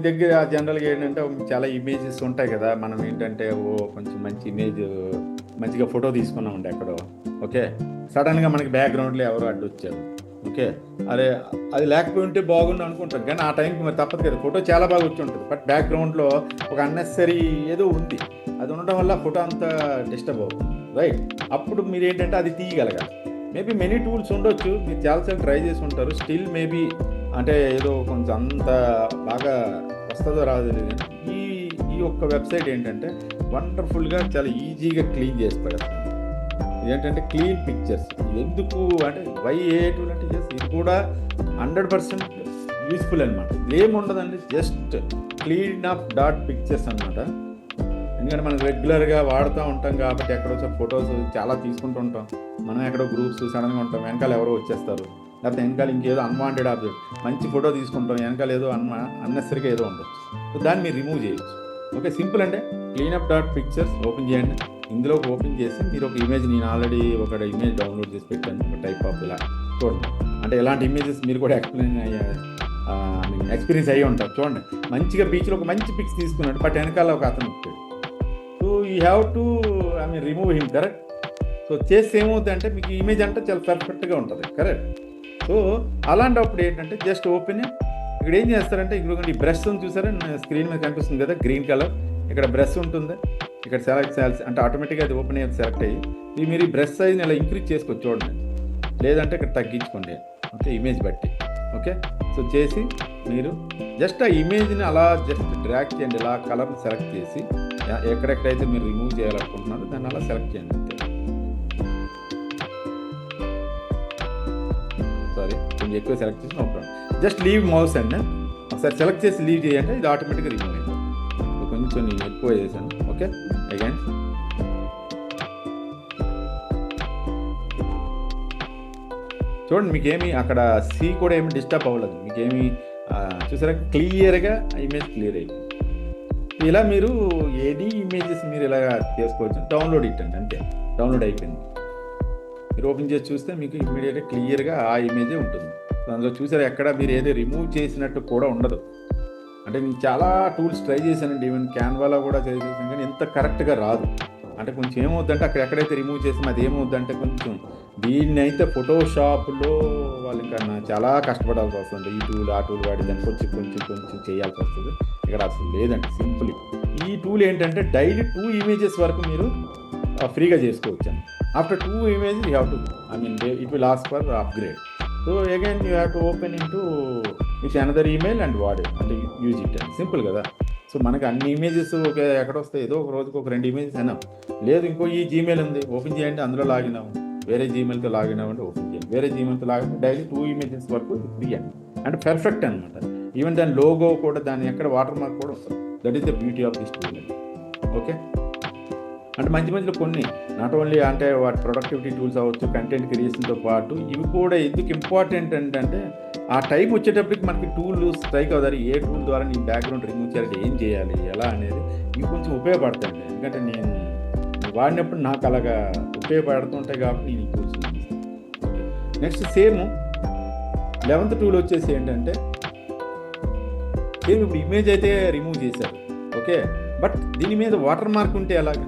దగ్గర జనరల్గా ఏంటంటే చాలా ఇమేజెస్ ఉంటాయి కదా, మనం ఏంటంటే కొంచెం మంచి ఇమేజ్ మంచిగా ఫోటో తీసుకున్నామండి ఎక్కడో, ఓకే, సడన్గా మనకి బ్యాక్గ్రౌండ్లో ఎవరో అడ్డొచ్చారు, ఓకే, అరే అది లేకపోయి ఉంటే బాగుండు అనుకుంటాం, కానీ ఆ టైంకి మరి తప్పదు కదా, ఫోటో చాలా బాగా వచ్చి ఉంటుంది, బట్ బ్యాక్గ్రౌండ్లో ఒక అన్నెసరీ ఏదో ఉంది, అది ఉండడం వల్ల ఫోటో అంతా డిస్టర్బ్ అవుతుంది, రైట్. అప్పుడు మీరు ఏంటంటే అది తీయగలగాలి. మేబీ మెనీ టూల్స్ ఉండొచ్చు, మీరు చాలాసార్లు ట్రై చేసి ఉంటారు, స్టిల్ మేబీ అంటే ఏదో కొంచెం అంత బాగా వస్తుందో రాదో తెలియదు. ఈ ఈ ఒక్క వెబ్సైట్ ఏంటంటే వండర్ఫుల్గా చాలా ఈజీగా క్లీన్ చేసి పెడతాను. ఇదేంటంటే క్లీన్ పిక్చర్స్. ఇది ఎందుకు అంటే వై ఏ టూల్ అంటే ఇది కూడా 100% యూస్ఫుల్ అనమాట. ఏముండదండి, just clean up dot pictures అనమాట. ఎందుకంటే మనం రెగ్యులర్గా వాడుతూ ఉంటాం కాబట్టి ఎక్కడో ఫొటోస్ చాలా తీసుకుంటూ ఉంటాం, మనం ఎక్కడో గ్రూప్స్ సడన్గా ఉంటాం, వెనకాల ఎవరో వచ్చేస్తారు, లేకపోతే వెనకాల ఇంకేదో అన్వాంటెడ్ ఆబ్జెక్ట్ మంచి ఫోటో తీసుకుంటాం, వెనకాల ఏదో అన్నెసరిగా ఏదో ఉండొచ్చు, సో దాన్ని మీరు రిమూవ్ చేయొచ్చు. ఓకే, సింపుల్ అంటే క్లీనప్ డాట్ పిక్చర్స్ ఓపెన్ చేయండి. ఇందులోకి ఓపెన్ చేసి మీరు ఒక ఇమేజ్, నేను ఆల్రెడీ ఒక ఇమేజ్ డౌన్లోడ్ చేసి పెట్టాను, ఒక టైప్ ఆఫ్ ఇలా చూడండి. అంటే ఇలాంటి ఇమేజెస్ మీరు కూడా ఎక్స్పీరియన్స్ అయ్యి ఉంటారు. చూడండి, మంచిగా బీచ్లో ఒక మంచి పిక్స్ తీసుకున్నాడు, బట్ వెనకాల ఒక అతను ఉంటాడు. So you have to remove him, correct. So చేస్తే ఏమవుతుందంటే మీకు ఇమేజ్ అంటే చాలా పర్ఫెక్ట్గా ఉంటుంది, కరెక్ట్. సో అలాంటప్పుడు ఏంటంటే జస్ట్ ఓపెన్, ఇక్కడ ఏం చేస్తారంటే ఇక్కడ ఈ బ్రష్ ఉంది చూసారా, స్క్రీన్ మీద కనిపిస్తుంది కదా గ్రీన్ కలర్, ఇక్కడ బ్రష్ ఉంటుంది, ఇక్కడ సెలెక్ట్ చేయాల్సి అంటే ఆటోమేటిక్గా అది ఓపెన్ అయ్యి సెలెక్ట్ అయ్యి మీరు ఈ బ్రష్ సైజ్ని ఇలా ఇంక్రీజ్ చేసుకోవచ్చు చూడండి, లేదంటే ఇక్కడ తగ్గించుకోండి, ఓకే, ఇమేజ్ బట్టి, ఓకే. సో చేసి మీరు జస్ట్ ఆ ఇమేజ్ని అలా జస్ట్ డ్రాగ్ చేయండి, ఇలా కలర్ని సెలెక్ట్ చేసి ఎక్కడెక్కడైతే మీరు రిమూవ్ చేయాలనుకుంటున్నారో దాన్ని అలా సెలెక్ట్ చేయండి అంతే. సారీ, కొంచెం ఎక్కువ సెలెక్ట్ చేసి no problem, just leave mouse అండి, ఒకసారి సెలెక్ట్ చేసి లీవ్ చేయండి, ఇది ఆటోమేటిక్గా రిమూవ్ అయింది. కొంచెం నేను ఎక్కువ చేశాను, ఓకే. అగైన్ చూడండి, మీకేమి అక్కడ సి కూడా ఏమి డిస్టర్బ్ అవ్వలేదు, మీకేమి చూసారా క్లియర్గా ఇమేజ్ క్లియర్ అయిపోయింది. ఇలా మీరు ఏది ఇమేజెస్ మీరు ఇలా చేసుకోవచ్చు. డౌన్లోడ్ ఇట్టండి అంతే, డౌన్లోడ్ అయిపోయింది. మీరు ఓపెన్ చేసి చూస్తే మీకు ఇమ్మీడియట్గా క్లియర్గా ఆ ఇమేజే ఉంటుంది. అందులో చూసారా ఎక్కడ మీరు ఏదో రిమూవ్ చేసినట్టు కూడా ఉండదు. అంటే నేను చాలా టూల్స్ ట్రై చేశానండి, ఈవెన్ క్యాన్వాలో కూడా ట్రై చేశాను, కానీ ఎంత కరెక్ట్గా రాదు. అంటే కొంచెం ఏమవుద్దంటే అక్కడ ఎక్కడైతే రిమూవ్ చేసామో అది ఏమవుద్దంటే కొంచెం దీన్ని అయితే ఫోటోషాప్లో వాళ్ళకన్నా చాలా కష్టపడాల్సి వస్తుంది. ఈ టూల్ ఆ టూల్ వాడి దాన్ని కొంచెం చేయాల్సి వస్తుంది. ఇక్కడ అసలు లేదండి, సింపుల్. ఈ టూల్ ఏంటంటే డైలీ 2 ఇమేజెస్ వరకు మీరు ఫ్రీగా చేసుకోవచ్చు. After 2 images you have to, it will ask for upgrade. So again you have to open into with another email and and use it. Simple కదా. సో మనకి అన్ని ఇమేజెస్ ఒక ఎక్కడ వస్తాయి, ఏదో ఒక రోజుకి ఒక 2 ఇమేజెస్ అయినా లేదు. ఇంకో ఈ జీమెయిల్ ఉంది, ఓపెన్ చేయండి, అందులో లాగిన్ అవ్వండి, వేరే జీమెయిల్తో లాగిన్ అవ్వండి, ఓపెన్ చేయండి, వేరే జీమెయిల్తో లాగిన్, డైలీ 2 images వరకు ఫ్రీ అండ్ పర్ఫెక్ట్ అనమాట. ఈవెన్ దాని లోగో కూడా, దాని ఎక్కడ వాటర్ మార్క్ కూడా వస్తుంది. That is the beauty of this tool. Okay, అంటే మధ్యలో కొన్ని నాట్ ఓన్లీ అంటే వాటి ప్రొడక్టివిటీ టూల్స్ అవ్వచ్చు, కంటెంట్ క్రియేషన్తో పాటు ఇవి కూడా ఎందుకు ఇంపార్టెంట్ అంటే ఆ టైం వచ్చేటప్పటికి మనకి టూల్ స్ట్రైక్ అవుతారు, ఏ టూల్ ద్వారా నేను బ్యాక్గ్రౌండ్ రిమూవ్ చేయాలి, ఏం చేయాలి, ఎలా అనేది ఇవి కొంచెం ఉపయోగపడతాయండి. ఎందుకంటే నేను వాడినప్పుడు నాకు అలాగా ఉపయోగపడుతుంటాయి కాబట్టి నేను ఈ టూల్స్ చూపిస్తాను. నెక్స్ట్ సేమ్ 11th టూల్ వచ్చేసి ఏంటంటే సేమ్ ఇప్పుడు ఇమేజ్ అయితే రిమూవ్ చేశారు, ఓకే, బట్ దీని మీద వాటర్ మార్క్ ఉంటే ఎలాగా,